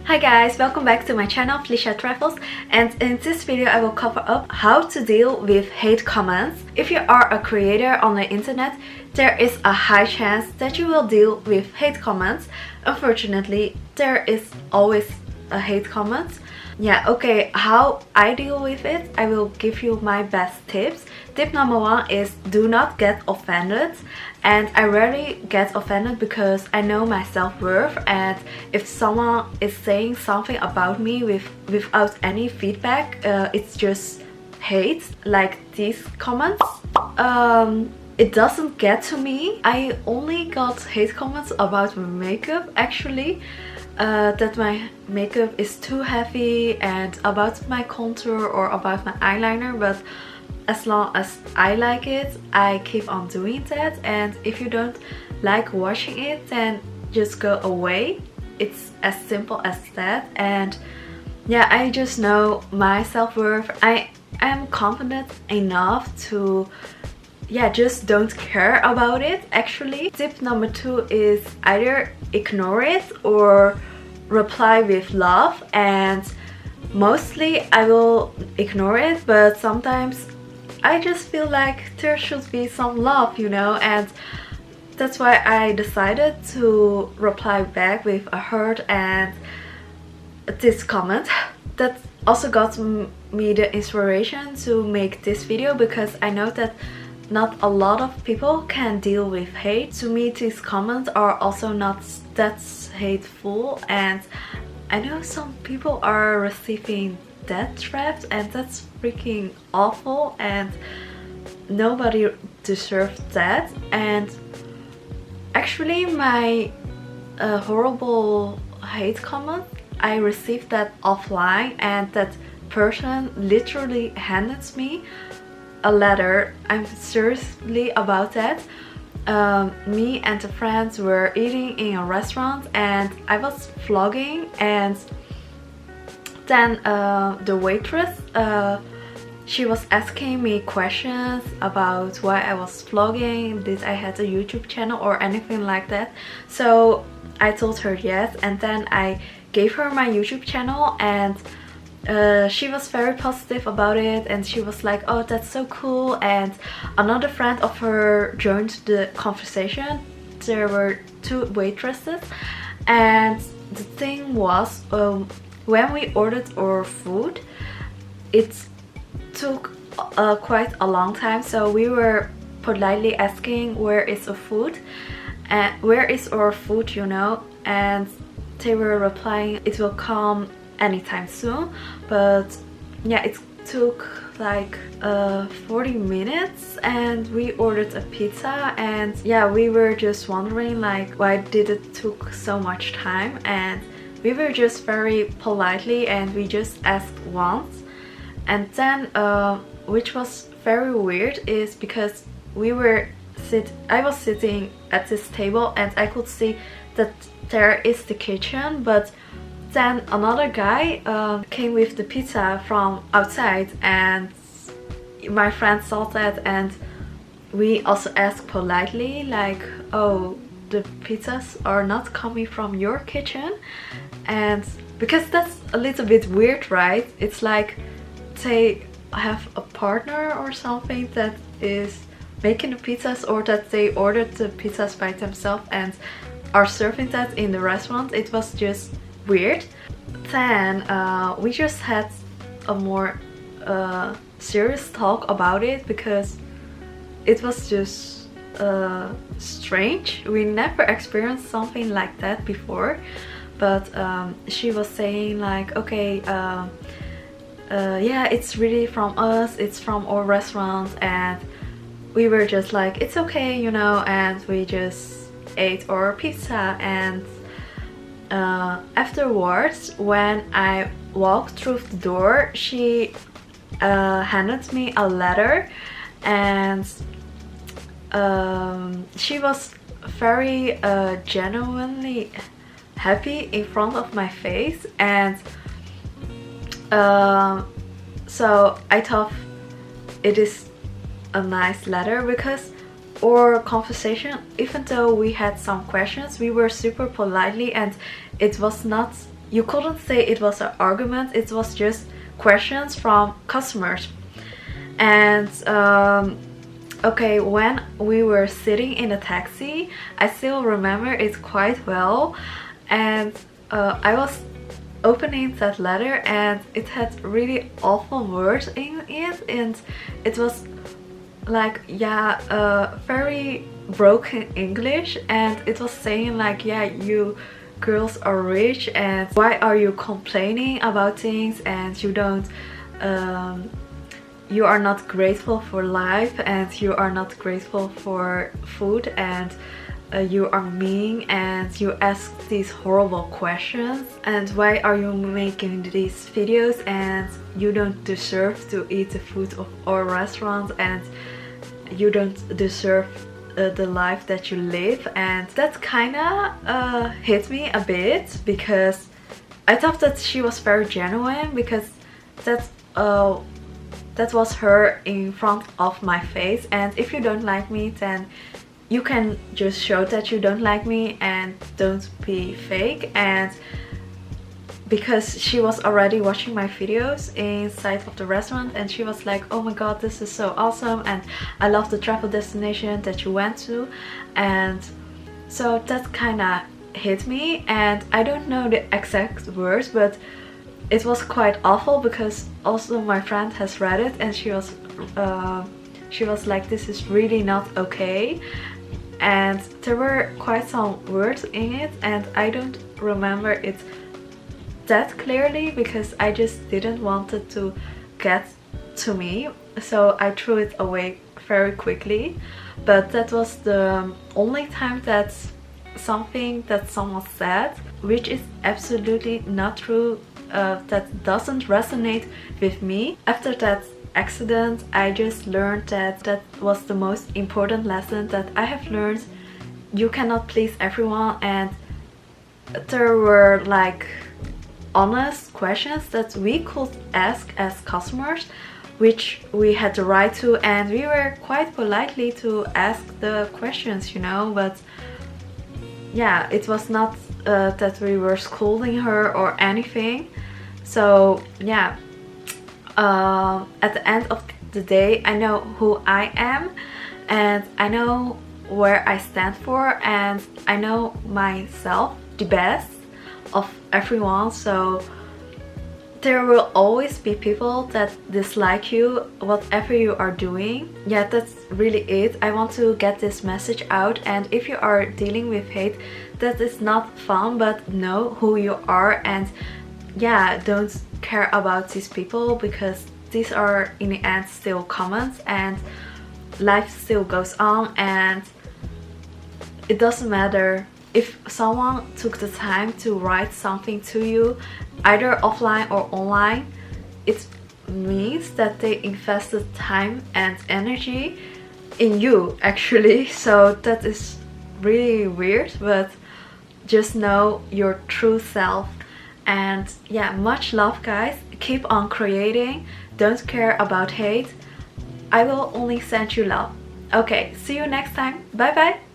Hi guys, welcome back to my channel FeliciaTravelz, and in this video I will cover up how to deal with hate comments. If you are a creator on the internet, there is a high chance that you will deal with hate comments. Unfortunately, there is always a hate comment. Yeah, okay, how I deal with it, I will give you my best tips. Tip number one is do not get offended. And I rarely get offended because I know my self-worth, and if someone is saying something about me without any feedback, it's just hate, like these comments. It doesn't get to me. I only got hate comments about my makeup actually. That my makeup is too heavy and about my contour or about my eyeliner, but as long as I like it, I keep on doing that. And if you don't like watching it, then just go away. It's as simple as that. And yeah, I just know my self-worth. I am confident enough to just don't care about it actually. Tip number two is either ignore it or reply with love, and mostly I will ignore it, but sometimes I just feel like there should be some love, you know, and that's why I decided to reply back with a heart and this comment. That also got me the inspiration to make this video, because I know that not a lot of people can deal with hate. To me, these comments are also not that hateful, and I know some people are receiving death threats, and that's freaking awful, and nobody deserves that. And actually my horrible hate comment, I received that offline, and that person literally handed me a letter. I'm seriously about that. Me and the friends were eating in a restaurant and I was vlogging, and then the waitress, she was asking me questions about why I was vlogging, did I had a YouTube channel or anything like that. So I told her yes, and then I gave her my YouTube channel, and she was very positive about it, and she was like, oh, that's so cool. And another friend of her joined the conversation. There were two waitresses, and the thing was, when we ordered our food, it took quite a long time, so we were politely asking where is our food, and where is our food, you know, and they were replying it will come anytime soon. But yeah, it took like 40 minutes and we ordered a pizza, and yeah, we were just wondering like why did it took so much time, and we were just very politely and we just asked once. And then which was very weird is because I was sitting at this table and I could see that there is the kitchen, but then another guy came with the pizza from outside, and my friend saw that, and we also asked politely like, oh, the pizzas are not coming from your kitchen. And because that's a little bit weird, right? It's like they have a partner or something that is making the pizzas, or that they ordered the pizzas by themselves and are serving that in the restaurant. It was just weird. Then we just had a more serious talk about it, because it was just strange. We never experienced something like that before. But she was saying like, okay, yeah, it's really from us, it's from our restaurant. And we were just like, it's okay, you know, and we just ate our pizza. And afterwards, when I walked through the door, she handed me a letter, and she was very genuinely happy in front of my face. And so I thought it is a nice letter, because our conversation, even though we had some questions, we were super politely, and it was not you couldn't say it was an argument, it was just questions from customers. And okay, when we were sitting in a taxi, I still remember it quite well, and I was opening that letter and it had really awful words in it, and it was like, yeah, very broken English, and it was saying like, yeah, you girls are rich and why are you complaining about things, and you don't you are not grateful for life, and you are not grateful for food, and you are mean, and you ask these horrible questions, and why are you making these videos, and you don't deserve to eat the food of our restaurant, and you don't deserve the life that you live. And that kinda hit me a bit, because I thought that she was very genuine, because that was her in front of my face, and if you don't like me, then you can just show that you don't like me and don't be fake. And because she was already watching my videos inside of the restaurant, and she was like, oh my god, this is so awesome, and I love the travel destination that you went to. And so that kind of hit me, and I don't know the exact words, but it was quite awful, because also my friend has read it, and she was like, this is really not okay. And there were quite some words in it, and I don't remember it that clearly, because I just didn't want it to get to me, so I threw it away very quickly. But that was the only time that something that someone said, which is absolutely not true, that doesn't resonate with me. After that accident, I just learned that was the most important lesson that I have learned. You cannot please everyone, and there were like honest questions that we could ask as customers, which we had the right to, and we were quite politely to ask the questions, you know. But yeah, it was not that we were scolding her or anything. So yeah, at the end of the day, I know who I am, and I know where I stand for, and I know myself the best of everyone. So there will always be people that dislike you, whatever you are doing. Yeah, that's really it. I want to get this message out, and if you are dealing with hate, that is not fun, but know who you are, and yeah, don't care about these people, because these are in the end still comments, and life still goes on, and it doesn't matter if someone took the time to write something to you, either offline or online. It means that they invested time and energy in you, actually. So that is really weird, but just know your true self. And yeah, much love, guys. Keep on creating. Don't care about hate. I will only send you love. Okay, see you next time. Bye bye.